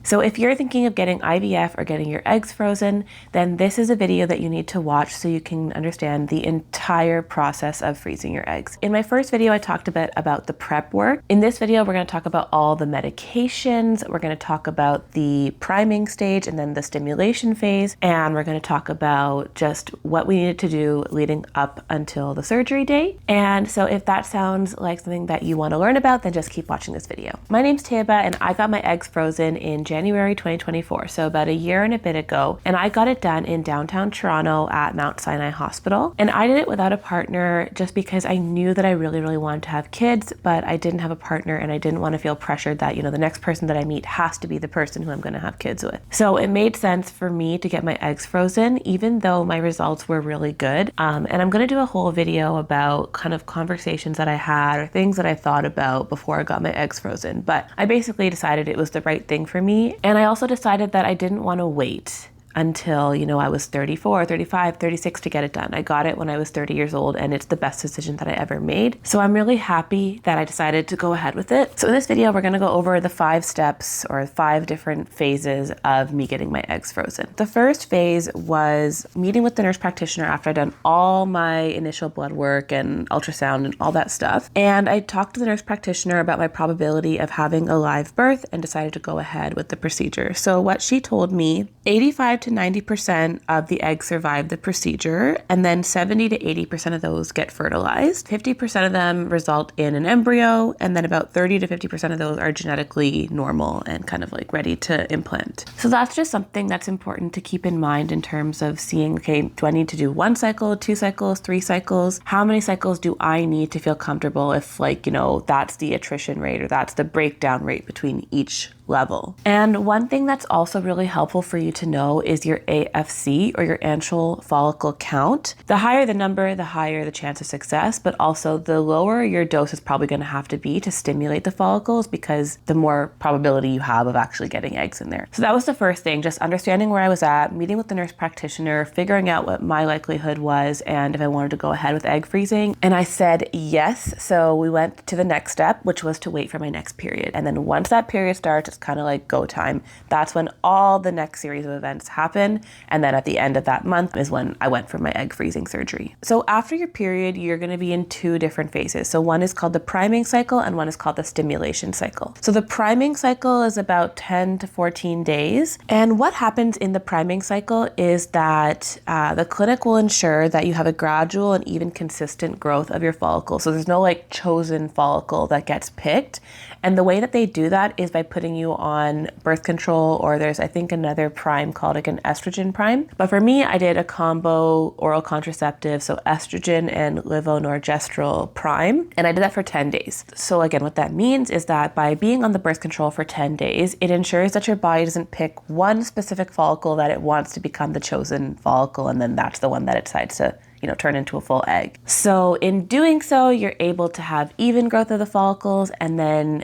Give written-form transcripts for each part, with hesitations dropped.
So if you're thinking of getting IVF or getting your eggs frozen, then this is a video that you need to watch so you can understand the entire process of freezing your eggs. In my first video, I talked a bit about the prep work. In this video, we're going to talk about all the medications. We're going to talk about the priming stage and then the stimulation phase. And we're going to talk about just what we needed to do leading up until the surgery date. And so if that sounds like something that you want to learn about, then just keep watching this video. My name's Tayyaba and I got my eggs frozen in January 2024, so about a year and a bit ago. And I got it done in downtown Toronto at Mount Sinai Hospital. And I did it without a partner just because I knew that I really wanted to have kids, but I didn't have a partner and I didn't want to feel pressured that, the next person that I meet has to be the person who I'm going to have kids with. So it made sense for me to get my eggs frozen, even though my results were really good. And I'm going to do a whole video about kind of conversations that I had or things that I thought about before I got my eggs frozen. But I basically decided it was the right thing for me. And I also decided that I didn't want to wait until, I was 34, 35, 36 to get it done. I got it when I was 30 years old and it's the best decision that I ever made. So I'm really happy that I decided to go ahead with it. So in this video, we're gonna go over the 5 steps or 5 different phases of me getting my eggs frozen. The first phase was meeting with the nurse practitioner after I'd done all my initial blood work and ultrasound and all that stuff. And I talked to the nurse practitioner about my probability of having a live birth and decided to go ahead with the procedure. So what she told me, 85 to 90% of the eggs survive the procedure, and then 70 to 80% of those get fertilized. 50% of them result in an embryo, and then about 30 to 50% of those are genetically normal and kind of like ready to implant. So that's just something that's important to keep in mind in terms of seeing, okay, do I need to do 1 cycle, 2 cycles, 3 cycles? How many cycles do I need to feel comfortable if that's the attrition rate or that's the breakdown rate between each level? And one thing that's also really helpful for you to know is your AFC or your antral follicle count. The higher the number, the higher the chance of success, but also the lower your dose is probably going to have to be to stimulate the follicles because the more probability you have of actually getting eggs in there. So that was the first thing, just understanding where I was at, meeting with the nurse practitioner, figuring out what my likelihood was and if I wanted to go ahead with egg freezing. And I said yes. So we went to the next step, which was to wait for my next period. And then once that period starts, it's kind of like go time. That's when all the next series of events happen. And then at the end of that month is when I went for my egg freezing surgery. So after your period, you're going to be in 2 different phases. So one is called the priming cycle and one is called the stimulation cycle. So the priming cycle is about 10 to 14 days. And what happens in the priming cycle is that the clinic will ensure that you have a gradual and even consistent growth of your follicle. So there's no chosen follicle that gets picked. And the way that they do that is by putting you on birth control, or there's, I think, another prime called an estrogen prime. But for me, I did a combo oral contraceptive, so estrogen and levonorgestrel prime, and I did that for 10 days. So again, what that means is that by being on the birth control for 10 days, it ensures that your body doesn't pick one specific follicle that it wants to become the chosen follicle, and then that's the one that it decides to turn into a full egg. So in doing so, you're able to have even growth of the follicles. And then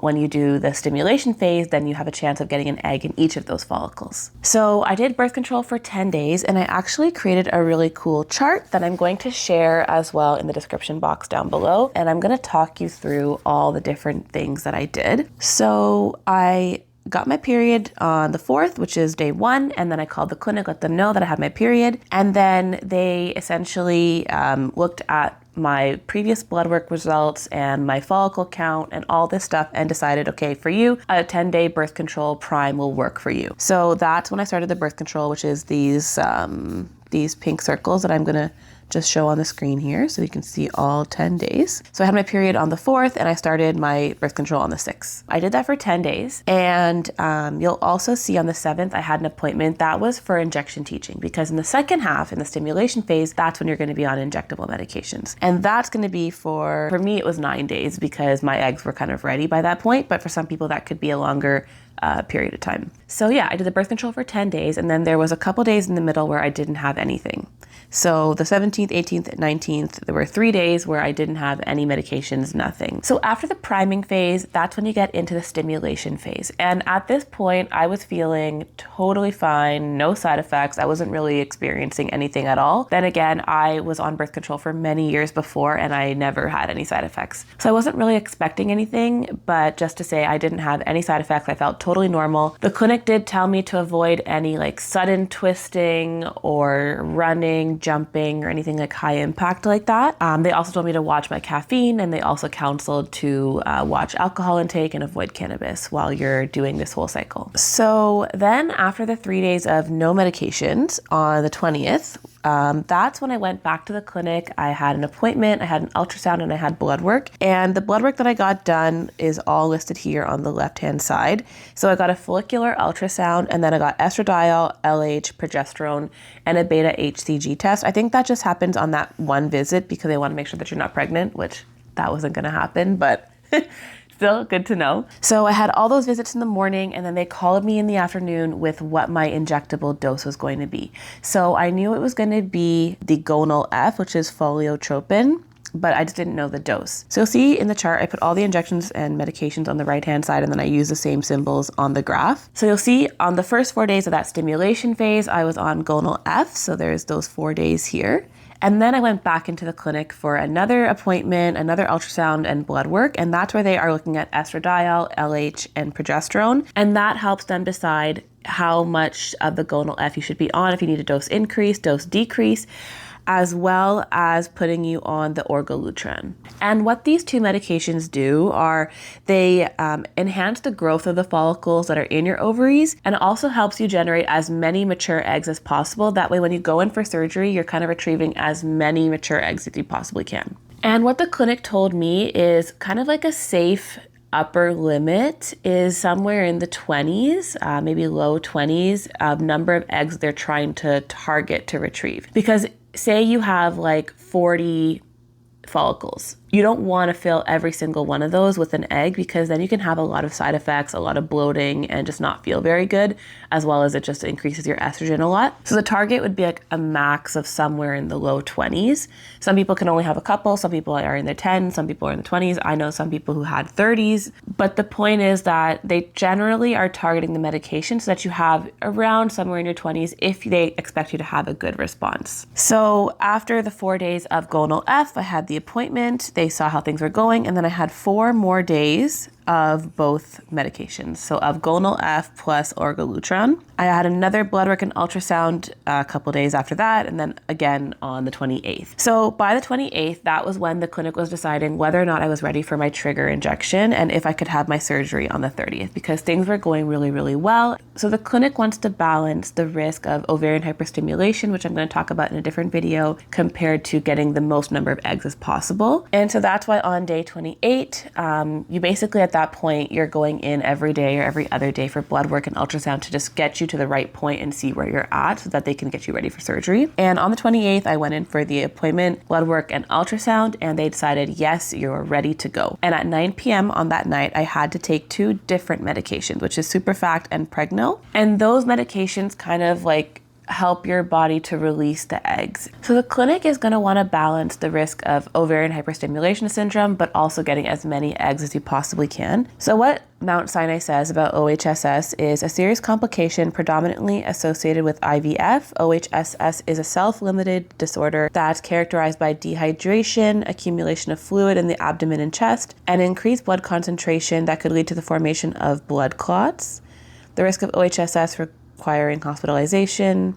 when you do the stimulation phase, then you have a chance of getting an egg in each of those follicles. So I did birth control for 10 days and I actually created a really cool chart that I'm going to share as well in the description box down below. And I'm going to talk you through all the different things that I did. So I got my period on the 4th, which is day 1, and then I called the clinic, let them know that I had my period, and then they essentially looked at my previous blood work results and my follicle count and all this stuff and decided, okay, for you, a 10-day birth control prime will work for you. So that's when I started the birth control, which is these pink circles that I'm gonna just show on the screen here so you can see all 10 days. So I had my period on the 4th and I started my birth control on the 6th. I did that for 10 days. And you'll also see on the 7th, I had an appointment that was for injection teaching, because in the second half, in the stimulation phase, that's when you're gonna be on injectable medications. And that's gonna be for me, it was 9 days because my eggs were kind of ready by that point. But for some people that could be a longer period of time. So yeah, I did the birth control for 10 days and then there was a couple days in the middle where I didn't have anything. So the 17th, 18th, 19th, there were 3 days where I didn't have any medications, nothing. So after the priming phase, that's when you get into the stimulation phase. And at this point, I was feeling totally fine, no side effects. I wasn't really experiencing anything at all. Then again, I was on birth control for many years before and I never had any side effects. So I wasn't really expecting anything, but just to say I didn't have any side effects. I felt totally normal. The clinic did tell me to avoid any like sudden twisting or running, jumping, or anything like high impact like that. They also told me to watch my caffeine, and they also counseled to watch alcohol intake and avoid cannabis while you're doing this whole cycle. So then after the 3 days of no medications on the 20th, that's when I went back to the clinic. I had an appointment, I had an ultrasound, and I had blood work. And the blood work that I got done is all listed here on the left-hand side. So I got a follicular ultrasound, and then I got estradiol, LH, progesterone, and a beta HCG test. I think that just happens on that one visit because they want to make sure that you're not pregnant, which that wasn't going to happen, but still good to know. So I had all those visits in the morning, and then they called me in the afternoon with what my injectable dose was going to be. So I knew it was going to be the gonal F, which is foliotropin, but I just didn't know the dose. So you'll see in the chart, I put all the injections and medications on the right-hand side, and then I use the same symbols on the graph. So you'll see on the first 4 days of that stimulation phase, I was on gonal F. So there's those 4 days here. And then I went back into the clinic for another appointment, another ultrasound and blood work. And that's where they are looking at estradiol, LH, and progesterone. And that helps them decide how much of the gonal F you should be on, if you need a dose increase, dose decrease, as well as putting you on the orgalutran. And what these two medications do are they enhance the growth of the follicles that are in your ovaries, and it also helps you generate as many mature eggs as possible. That way, when you go in for surgery, you're kind of retrieving as many mature eggs as you possibly can. And what the clinic told me is kind of like a safe upper limit is somewhere in the 20s, maybe low 20s of number of eggs they're trying to target to retrieve. Because say you have like 40 follicles. You don't want to fill every single one of those with an egg, because then you can have a lot of side effects, a lot of bloating, and just not feel very good, as well as it just increases your estrogen a lot. So the target would be like a max of somewhere in the low 20s. Some people can only have a couple, some people are in their 10s, some people are in the 20s. I know some people who had 30s, but the point is that they generally are targeting the medication so that you have around somewhere in your 20s if they expect you to have a good response. So after the 4 days of gonal F, I had the appointment. They saw how things were going, and then I had 4 more days of both medications. So of gonal F plus orgalutran. I had another blood work and ultrasound a couple days after that, and then again on the 28th. So by the 28th, that was when the clinic was deciding whether or not I was ready for my trigger injection and if I could have my surgery on the 30th, because things were going really, really well. So the clinic wants to balance the risk of ovarian hyperstimulation, which I'm going to talk about in a different video, compared to getting the most number of eggs as possible. And so that's why on day 28, you basically at that point, you're going in every day or every other day for blood work and ultrasound to just get you to the right point and see where you're at so that they can get you ready for surgery. And on the 28th, I went in for the appointment, blood work and ultrasound, and they decided, yes, you're ready to go. And at 9 p.m. on that night, I had to take 2 different medications, which is Superfact and Pregno. And those medications kind of like help your body to release the eggs. So the clinic is going to want to balance the risk of ovarian hyperstimulation syndrome, but also getting as many eggs as you possibly can. So what Mount Sinai says about OHSS is a serious complication predominantly associated with IVF. OHSS is a self-limited disorder that's characterized by dehydration, accumulation of fluid in the abdomen and chest, and increased blood concentration that could lead to the formation of blood clots. The risk of OHSS requiring hospitalization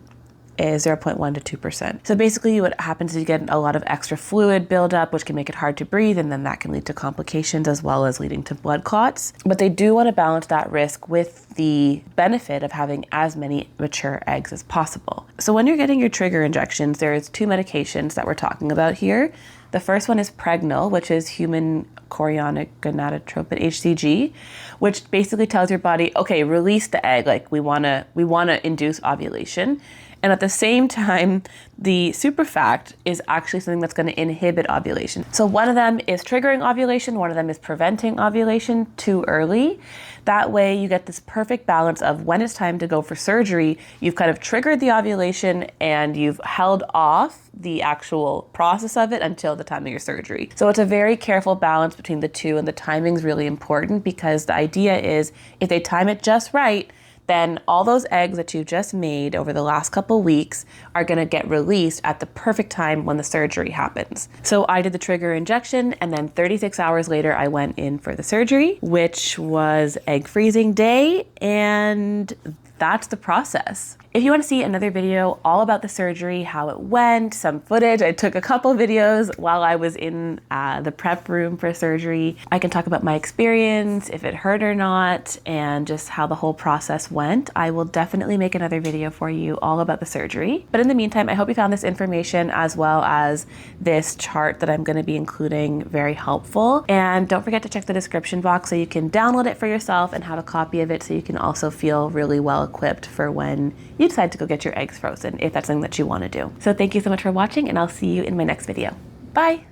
is 0.1 to 2%. So basically what happens is you get a lot of extra fluid buildup, which can make it hard to breathe, and then that can lead to complications as well as leading to blood clots. But they do want to balance that risk with the benefit of having as many mature eggs as possible. So when you're getting your trigger injections, there's 2 medications that we're talking about here. The first one is Pregno, which is human chorionic gonadotropin, HCG, which basically tells your body, okay, release the egg. Like we want to induce ovulation. And at the same time, the Superfact is actually something that's going to inhibit ovulation. So one of them is triggering ovulation, one of them is preventing ovulation too early. That way you get this perfect balance of when it's time to go for surgery, you've kind of triggered the ovulation and you've held off the actual process of it until the time of your surgery. So it's a very careful balance between the two, and the timing is really important because the idea is if they time it just right, then all those eggs that you just made over the last couple weeks are gonna get released at the perfect time when the surgery happens. So I did the trigger injection, and then 36 hours later, I went in for the surgery, which was egg freezing day, and that's the process. If you want to see another video all about the surgery, how it went, some footage, I took a couple videos while I was in the prep room for surgery. I can talk about my experience, if it hurt or not, and just how the whole process went. I will definitely make another video for you all about the surgery. But in the meantime, I hope you found this information as well as this chart that I'm going to be including very helpful. And don't forget to check the description box so you can download it for yourself and have a copy of it so you can also feel really well equipped for when you decide to go get your eggs frozen, if that's something that you want to do. So thank you so much for watching, and I'll see you in my next video. Bye.